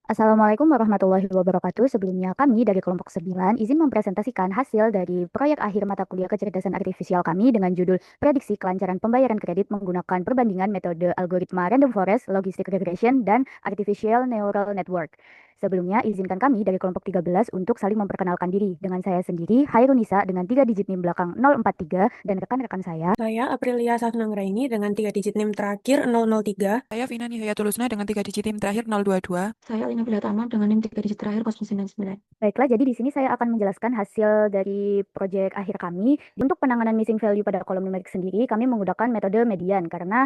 Assalamualaikum warahmatullahi wabarakatuh. Sebelumnya kami dari kelompok 9 izin mempresentasikan hasil dari proyek akhir mata kuliah kecerdasan artifisial kami dengan judul Prediksi Kelancaran Pembayaran Kredit menggunakan perbandingan metode algoritma random forest, logistic regression, dan artificial neural network. Sebelumnya, izinkan kami dari kelompok 13 untuk saling memperkenalkan diri. Dengan saya sendiri, Hairunisa dengan 3 digit NIM belakang 043 dan rekan-rekan saya. Saya Aprilia Safnanggraini dengan 3 digit NIM terakhir 003. Saya Vina Nihayatul dengan 3 digit NIM terakhir 022. Saya Alina Bilatama dengan NIM 3 digit terakhir 099. Baiklah, jadi di sini saya akan menjelaskan hasil dari proyek akhir kami. Untuk penanganan missing value pada kolom numerik sendiri, kami menggunakan metode median karena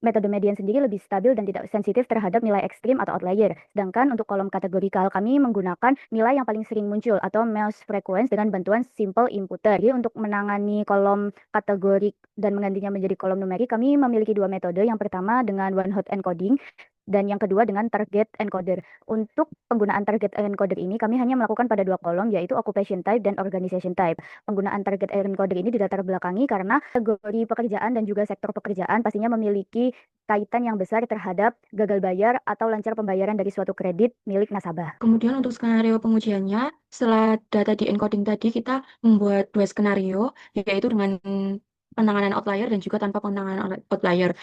metode median sendiri lebih stabil dan tidak sensitif terhadap nilai ekstrim atau outlier. Sedangkan untuk kolom kategorikal kami menggunakan nilai yang paling sering muncul atau most frequent dengan bantuan simple imputer. Jadi untuk menangani kolom kategorik dan menggantinya menjadi kolom numerik, kami memiliki dua metode. Yang pertama dengan one hot encoding dan yang kedua dengan target encoder. Untuk penggunaan target encoder ini kami hanya melakukan pada dua kolom yaitu occupation type dan organization type. Penggunaan target encoder ini dilatar belakangi karena kategori pekerjaan dan juga sektor pekerjaan pastinya memiliki kaitan yang besar terhadap gagal bayar atau lancar pembayaran dari suatu kredit milik nasabah. Kemudian untuk skenario pengujiannya, setelah data di encoding tadi, kita membuat dua skenario, yaitu dengan penanganan outlier dan juga tanpa penanganan outlier.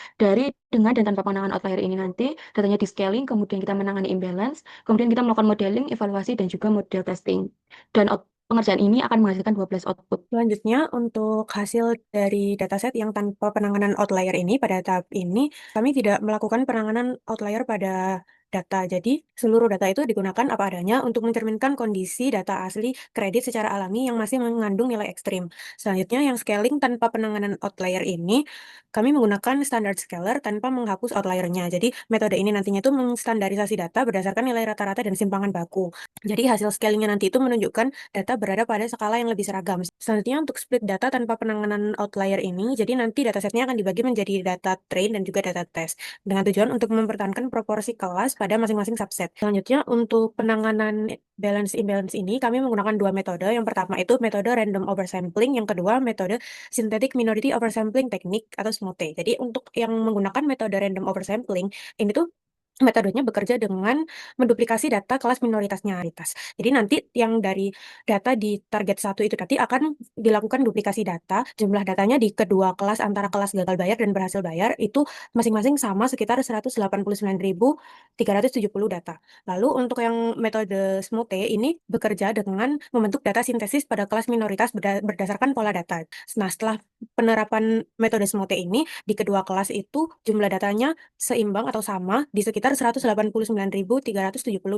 Dengan dan tanpa penanganan outlier ini nanti datanya di scaling, kemudian kita menangani imbalance, kemudian kita melakukan modeling, evaluasi, dan juga model testing. Dan pengerjaan ini akan menghasilkan 12 output. Selanjutnya, untuk hasil dari dataset yang tanpa penanganan outlier ini, pada tahap ini, kami tidak melakukan penanganan outlier pada data. Jadi, seluruh data itu digunakan apa adanya untuk mencerminkan kondisi data asli kredit secara alami yang masih mengandung nilai ekstrim. Selanjutnya, yang scaling tanpa penanganan outlier ini, kami menggunakan standard scaler tanpa menghapus outliernya. Jadi, metode ini nantinya itu menstandarisasi data berdasarkan nilai rata-rata dan simpangan baku. Jadi, hasil scalingnya nanti itu menunjukkan data berada pada skala yang lebih seragam. Selanjutnya untuk split data tanpa penanganan outlier ini, jadi nanti datasetnya akan dibagi menjadi data train dan juga data test, dengan tujuan untuk mempertahankan proporsi kelas pada masing-masing subset. Selanjutnya untuk penanganan balance imbalance ini, kami menggunakan dua metode. Yang pertama itu metode random oversampling, yang kedua metode synthetic minority oversampling technique atau SMOTE. Jadi untuk yang menggunakan metode random oversampling, ini tuh metodenya bekerja dengan menduplikasi data kelas minoritasnya. Jadi nanti yang dari data di target satu itu tadi akan dilakukan duplikasi data. Jumlah datanya di kedua kelas antara kelas gagal bayar dan berhasil bayar itu masing-masing sama sekitar 189.370 data. Lalu untuk yang metode SMOTE ini bekerja dengan membentuk data sintesis pada kelas minoritas berdasarkan pola data. Nah, setelah penerapan metode SMOTE ini di kedua kelas itu jumlah datanya seimbang atau sama di sekitar 189.370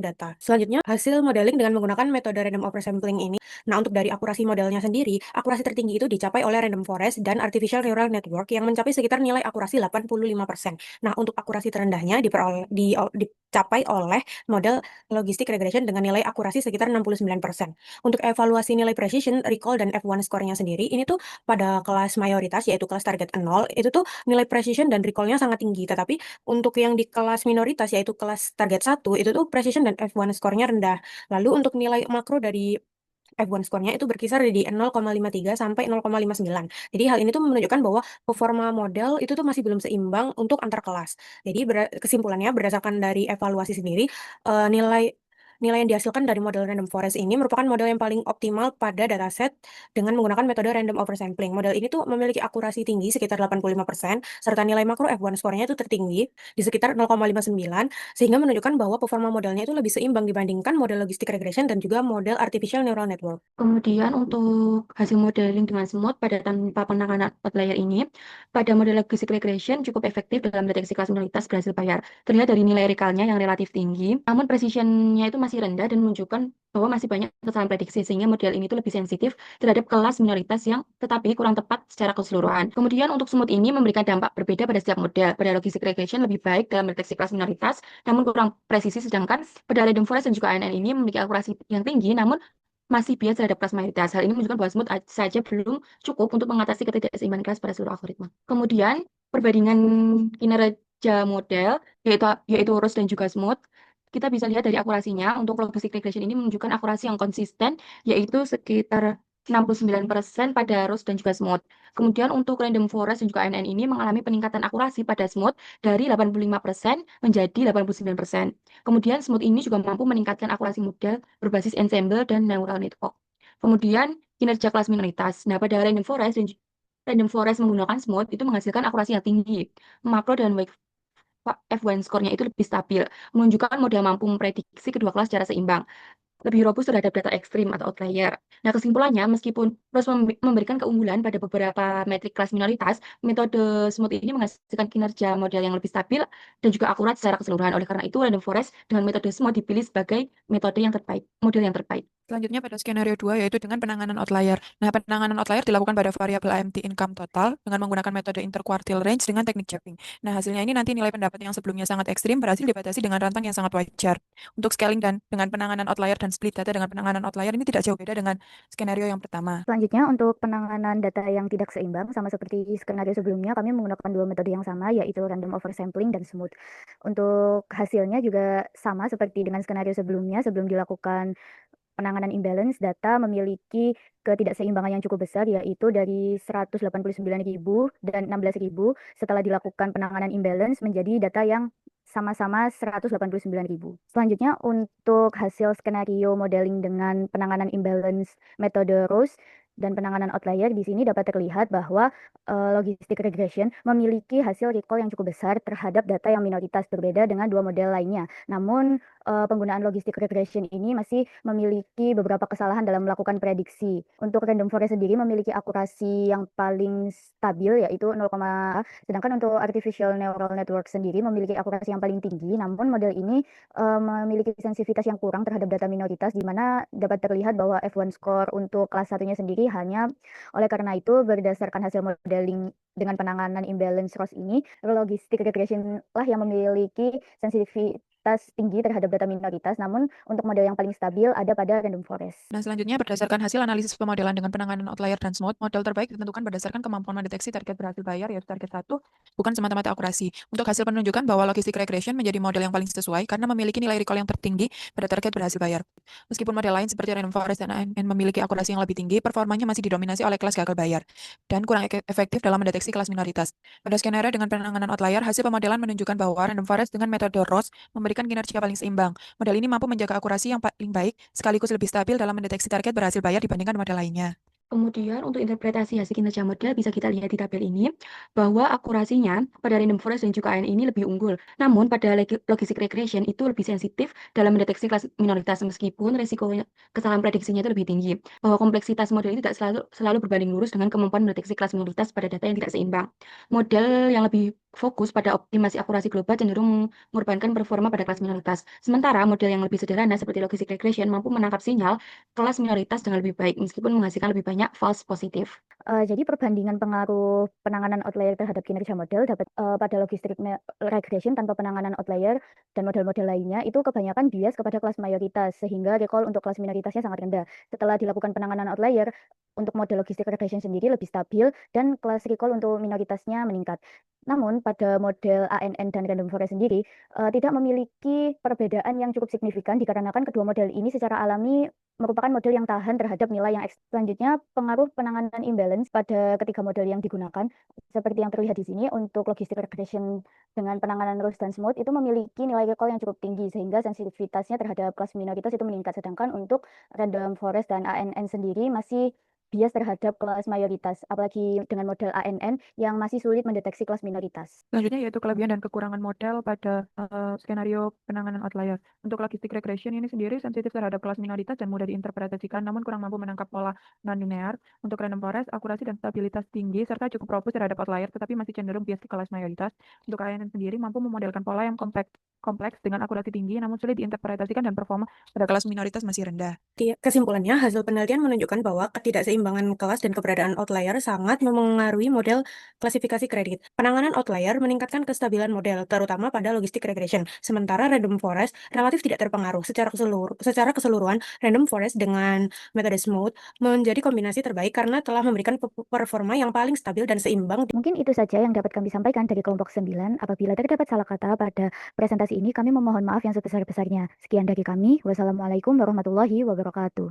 data. Selanjutnya, hasil modeling dengan menggunakan metode random oversampling ini. Nah, untuk dari akurasi modelnya sendiri, akurasi tertinggi itu dicapai oleh random forest dan artificial neural network yang mencapai sekitar nilai akurasi 85%. Nah, untuk akurasi terendahnya dicapai oleh model logistic regression dengan nilai akurasi sekitar 69%. Untuk evaluasi nilai precision, recall, dan F1 score-nya sendiri, ini tuh pada kelas mayoritas, yaitu kelas target 0, itu tuh nilai precision dan recall-nya sangat tinggi. Tetapi untuk yang di kelas minoritas, yaitu kelas target 1, itu tuh precision dan F1 score-nya rendah. Lalu untuk nilai makro dari F1 score-nya itu berkisar di 0,53 sampai 0,59. Jadi hal ini tuh menunjukkan bahwa performa model itu tuh masih belum seimbang untuk antar kelas. Jadi kesimpulannya berdasarkan dari evaluasi sendiri, nilai nilai yang dihasilkan dari model random forest ini merupakan model yang paling optimal pada dataset dengan menggunakan metode random oversampling. Model ini tuh memiliki akurasi tinggi sekitar 85%, serta nilai makro F1 score-nya itu tertinggi di sekitar 0,59, sehingga menunjukkan bahwa performa modelnya itu lebih seimbang dibandingkan model logistic regression dan juga model artificial neural network. Kemudian untuk hasil modeling dengan smooth pada tanpa penanganan outlier ini, pada model logistic regression cukup efektif dalam deteksi kelas minoritas berhasil bayar. Terlihat dari nilai recall-nya yang relatif tinggi, namun precision-nya itu masih rendah dan menunjukkan bahwa masih banyak kesalahan prediksi, sehingga model ini tuh lebih sensitif terhadap kelas minoritas yang tetapi kurang tepat secara keseluruhan. Kemudian untuk smooth ini memberikan dampak berbeda pada setiap model. Pada logistic regression lebih baik dalam mendeteksi kelas minoritas, namun kurang presisi, sedangkan pada random forest dan juga ANN ini memiliki akurasi yang tinggi, namun masih bias terhadap kelas mayoritas. Hal ini menunjukkan bahwa smooth saja belum cukup untuk mengatasi ketidakseimbangan kelas pada seluruh algoritma. Kemudian, perbandingan kinerja model, yaitu Rose dan juga smooth, kita bisa lihat dari akurasinya. Untuk logistic regression ini menunjukkan akurasi yang konsisten, yaitu sekitar 69% pada Rose dan juga Smooth. Kemudian untuk Random Forest dan juga ANN ini mengalami peningkatan akurasi pada Smooth dari 85% menjadi 89%. Kemudian Smooth ini juga mampu meningkatkan akurasi model berbasis ensemble dan neural network. Kemudian kinerja kelas minoritas. Nah, pada Random Forest menggunakan Smooth itu menghasilkan akurasi yang tinggi. Makro dan wave F1 skornya itu lebih stabil, menunjukkan model mampu memprediksi kedua kelas secara seimbang, lebih robust terhadap data ekstrim atau outlier. Nah, kesimpulannya, meskipun Rose memberikan keunggulan pada beberapa metrik kelas minoritas, metode Smooth ini menghasilkan kinerja model yang lebih stabil dan juga akurat secara keseluruhan. Oleh karena itu, Random Forest dengan metode Smooth dipilih sebagai metode yang terbaik, model yang terbaik. Selanjutnya pada skenario 2 yaitu dengan penanganan outlier. Nah, penanganan outlier dilakukan pada variabel AMT income total dengan menggunakan metode interquartile range dengan teknik Chapin. Nah, hasilnya ini nanti nilai pendapat yang sebelumnya sangat ekstrim berhasil dibatasi dengan rentang yang sangat wajar. Untuk scaling dan dengan penanganan outlier dan split data dengan penanganan outlier ini tidak jauh beda dengan skenario yang pertama. Selanjutnya, untuk penanganan data yang tidak seimbang, sama seperti skenario sebelumnya, kami menggunakan dua metode yang sama, yaitu random oversampling dan smooth. Untuk hasilnya juga sama seperti dengan skenario sebelumnya, sebelum dilakukan penanganan imbalance, data memiliki ketidakseimbangan yang cukup besar, yaitu dari 189.000 dan 16.000 setelah dilakukan penanganan imbalance menjadi data yang sama-sama 189.000. Selanjutnya, untuk hasil skenario modeling dengan penanganan imbalance metode Rose dan penanganan outlier, di sini dapat terlihat bahwa logistic regression memiliki hasil recall yang cukup besar terhadap data yang minoritas, berbeda dengan dua model lainnya. Namun, penggunaan logistic regression ini masih memiliki beberapa kesalahan dalam melakukan prediksi. Untuk random forest sendiri memiliki akurasi yang paling stabil, yaitu 0, sedangkan untuk artificial neural network sendiri memiliki akurasi yang paling tinggi. Namun model ini memiliki sensitivitas yang kurang terhadap data minoritas, di mana dapat terlihat bahwa F1 score untuk kelas satunya sendiri hanya. Oleh karena itu, berdasarkan hasil modeling dengan penanganan imbalance Rose ini, logistic regression lah yang memiliki sensitivitas tinggi terhadap data minoritas, namun untuk model yang paling stabil ada pada random forest. Nah, selanjutnya berdasarkan hasil analisis pemodelan dengan penanganan outlier dan smooth, model terbaik ditentukan berdasarkan kemampuan mendeteksi target berhasil bayar, yaitu target 1, bukan semata-mata akurasi. Untuk hasil menunjukkan bahwa logistic regression menjadi model yang paling sesuai karena memiliki nilai recall yang tertinggi pada target berhasil bayar. Meskipun model lain seperti random forest dan ANN memiliki akurasi yang lebih tinggi, performanya masih didominasi oleh kelas gagal bayar dan kurang efektif dalam mendeteksi kelas minoritas. Pada skenario dengan penanganan outlier, hasil pemodelan menunjukkan bahwa random forest dengan metode Rose memberikan kinerja paling seimbang. Model ini mampu menjaga akurasi yang paling baik sekaligus lebih stabil dalam mendeteksi target berhasil bayar dibandingkan model lainnya. Kemudian untuk interpretasi hasil kinerja model bisa kita lihat di tabel ini bahwa akurasinya pada random forest dan juga ANN ini lebih unggul. Namun pada logistic regression itu lebih sensitif dalam mendeteksi kelas minoritas meskipun resiko kesalahan prediksinya itu lebih tinggi. Bahwa kompleksitas model ini tidak selalu berbanding lurus dengan kemampuan mendeteksi kelas minoritas pada data yang tidak seimbang. Model yang lebih fokus pada optimasi akurasi global cenderung mengorbankan performa pada kelas minoritas. Sementara model yang lebih sederhana seperti logistic regression mampu menangkap sinyal kelas minoritas dengan lebih baik meskipun menghasilkan lebih banyak false positif. Jadi perbandingan pengaruh penanganan outlier terhadap kinerja model dapat pada logistic regression tanpa penanganan outlier dan model-model lainnya itu kebanyakan bias kepada kelas mayoritas, sehingga recall untuk kelas minoritasnya sangat rendah. Setelah dilakukan penanganan outlier, untuk model logistic regression sendiri lebih stabil dan kelas recall untuk minoritasnya meningkat. Namun pada model ANN dan random forest sendiri tidak memiliki perbedaan yang cukup signifikan dikarenakan kedua model ini secara alami merupakan model yang tahan terhadap nilai yang ekstrim. Selanjutnya, pengaruh penanganan imbalance pada ketiga model yang digunakan, seperti yang terlihat di sini, untuk logistic regression dengan penanganan Rose dan Smooth itu memiliki nilai recall yang cukup tinggi, sehingga sensitivitasnya terhadap kelas minoritas itu meningkat. Sedangkan untuk random forest dan ANN sendiri masih bias terhadap kelas mayoritas, apalagi dengan model ANN yang masih sulit mendeteksi kelas minoritas. Selanjutnya yaitu kelebihan dan kekurangan model pada skenario penanganan outlier. Untuk logistic regression ini sendiri sensitif terhadap kelas minoritas dan mudah diinterpretasikan, namun kurang mampu menangkap pola non-linear. Untuk random forest, akurasi dan stabilitas tinggi serta cukup robust terhadap outlier, tetapi masih cenderung bias ke kelas mayoritas. Untuk ANN sendiri mampu memodelkan pola yang kompleks dengan akurasi tinggi, namun sulit diinterpretasikan dan performa pada kelas minoritas masih rendah. Kesimpulannya, hasil penelitian menunjukkan bahwa ketidakseimbangan kelas dan keberadaan outlier sangat memengaruhi model klasifikasi kredit. Penanganan outlier meningkatkan kestabilan model, terutama pada logistic regression. Sementara random forest relatif tidak terpengaruh. Secara keseluruhan, random forest dengan metode smooth menjadi kombinasi terbaik karena telah memberikan performa yang paling stabil dan seimbang. Mungkin itu saja yang dapat kami sampaikan dari kelompok 9. Apabila terdapat salah kata pada presentasi ini, kami memohon maaf yang sebesar-besarnya. Sekian dari kami. Wassalamualaikum warahmatullahi wabarakatuh.